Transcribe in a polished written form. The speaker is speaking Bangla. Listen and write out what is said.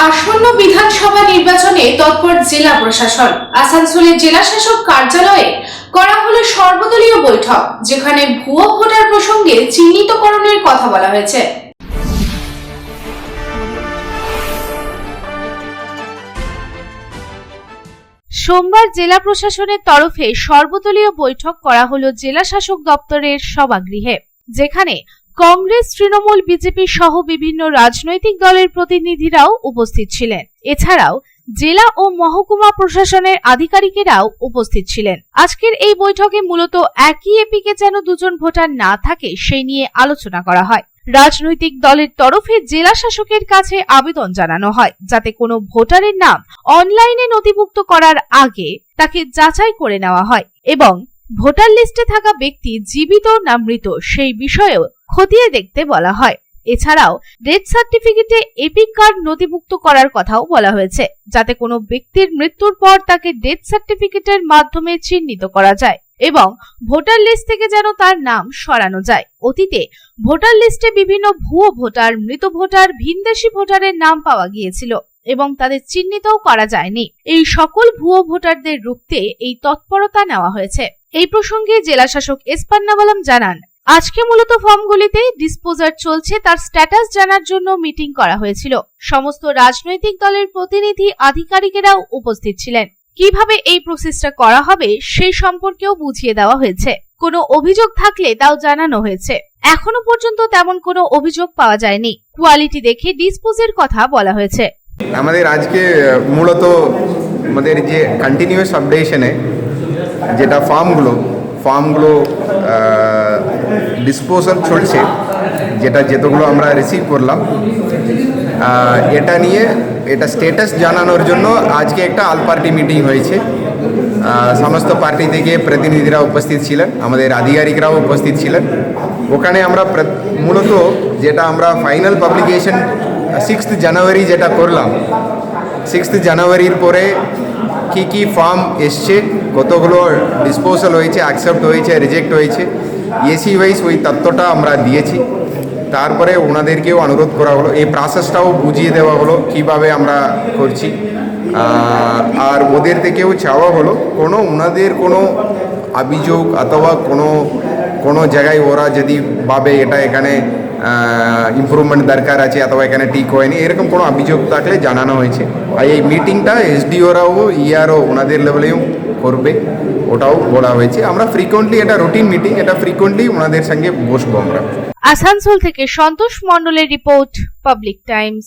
আসন্ন বিধানসভা নির্বাচনে তৎপর জেলা প্রশাসন। আসানসোলের জেলা শাসক কার্যালয়ে করা হলো সর্বদলীয় বৈঠক, যেখানে ভুয়ো ভোটার প্রসঙ্গে চিহ্নিতকরণের কথা বলা হয়েছে। সোমবার জেলা প্রশাসনের তরফে সর্বদলীয় বৈঠক করা হলো জেলা শাসক দপ্তরের সভাগৃহে, যেখানে কংগ্রেস, তৃণমূল, বিজেপি সহ বিভিন্ন রাজনৈতিক দলের প্রতিনিধিরাও উপস্থিত ছিলেন। এছাড়াও জেলা ও মহকুমা প্রশাসনের আধিকারিকেরাও উপস্থিত ছিলেন। আজকের এই বৈঠকে মূলত একই এপিকে যেন দুজন ভোটার না থাকে সেই নিয়ে আলোচনা করা হয়। রাজনৈতিক দলের তরফে জেলা শাসকের কাছে আবেদন জানানো হয় যাতে কোনো ভোটারের নাম অনলাইনে নথিভুক্ত করার আগে তাকে যাচাই করে নেওয়া হয় এবং ভোটার লিস্টে থাকা ব্যক্তি জীবিত না মৃত সেই বিষয়েও খতিয়ে দেখতে বলা হয়। এছাড়াও ডেথ সার্টিফিকেটে এপিক কার্ড নথিভুক্ত করার কথাও বলা হয়েছে, যাতে কোনো ব্যক্তির মৃত্যুর পর তাকে ডেথ সার্টিফিকেটের মাধ্যমে চিহ্নিত করা যায় এবং ভোটার লিস্ট থেকে যেন তার নাম সরানো যায়। অতীতে ভোটার লিস্টে বিভিন্ন ভুয়ো ভোটার, মৃত ভোটার, ভিনদেশি ভোটারের নাম পাওয়া গিয়েছিল এবং তাদের চিহ্নিতও করা যায়নি। এই সকল ভুয়ো ভোটারদের রুখতে এই তৎপরতা নেওয়া হয়েছে। এই প্রসঙ্গে জেলা শাসক এস পান্নাবালাম জানান, আজকে মূলত ফর্মগুলিতে ডিসপোজার চলছে তার স্ট্যাটাস জানার জন্য মিটিং করা হয়েছিল। সমস্ত রাজনৈতিক দলের প্রতিনিধি, আধিকারিকেরাও উপস্থিত ছিলেন। কিভাবে এই প্রসেসটা করা হবে সেই সম্পর্কেও বুঝিয়ে দেওয়া হয়েছে। কোনো অভিযোগ থাকলে তাও জানানো হয়েছে। এখনো পর্যন্ত তেমন কোনো অভিযোগ পাওয়া যায়নি। কোয়ালিটি দেখে ডিসপোজের কথা বলা হয়েছে। আমাদের আজকে মূলত আমাদের যে কন্টিনিউয়াস আপডেশনে যেটা ফর্মগুলো ডিসপোজাল চলছে, যেগুলো আমরা রিসিভ করলাম, এটা নিয়ে এটা স্ট্যাটাস জানানোর জন্য আজকে একটা অল পার্টি মিটিং হয়েছে। সমস্ত পার্টি থেকে প্রতিনিধিরা উপস্থিত ছিলেন, আমাদের আধিকারিকরাও উপস্থিত ছিলেন। ওখানে আমরা মূলত যেটা আমরা ফাইনাল পাবলিকেশন 6 জানুয়ারি যেটা করলাম, 6 জানুয়ারির পরে কি ফর্ম এসছে, কতগুলো ডিসপোজাল হয়েছে, অ্যাকসেপ্ট হয়েছে, রিজেক্ট হয়েছে, এসি ওয়াইজ ওই তথ্যটা আমরা দিয়েছি। তারপরে ওনাদেরকেও অনুরোধ করা হলো, এই প্রসেসটাও বুঝিয়ে দেওয়া হলো কীভাবে আমরা করছি। আর ওদের থেকেও চাওয়া হলো ওনাদের কোনো অভিযোগ অথবা কোনো জায়গায় ওরা যদি ভাবে এখানে ইমপ্রুভমেন্ট দরকার আছে অথবা এখানে ঠিক হয়নি, এরকম কোনো অভিযোগ থাকলে জানানো হয়েছে। আর এই মিটিংটা এসডিওরাও, ইআরও ওনাদের লেভেলেও করবে, ওটাও বলা হয়েছে। আমরা ফ্রিকোয়েন্টলি, এটা রুটিন মিটিং, এটা ফ্রিকোয়েন্টলি ওনাদের সঙ্গে বসবো আমরা। আসানসোল থেকে সন্তোষ মণ্ডলের রিপোর্ট, পাবলিক টাইমস।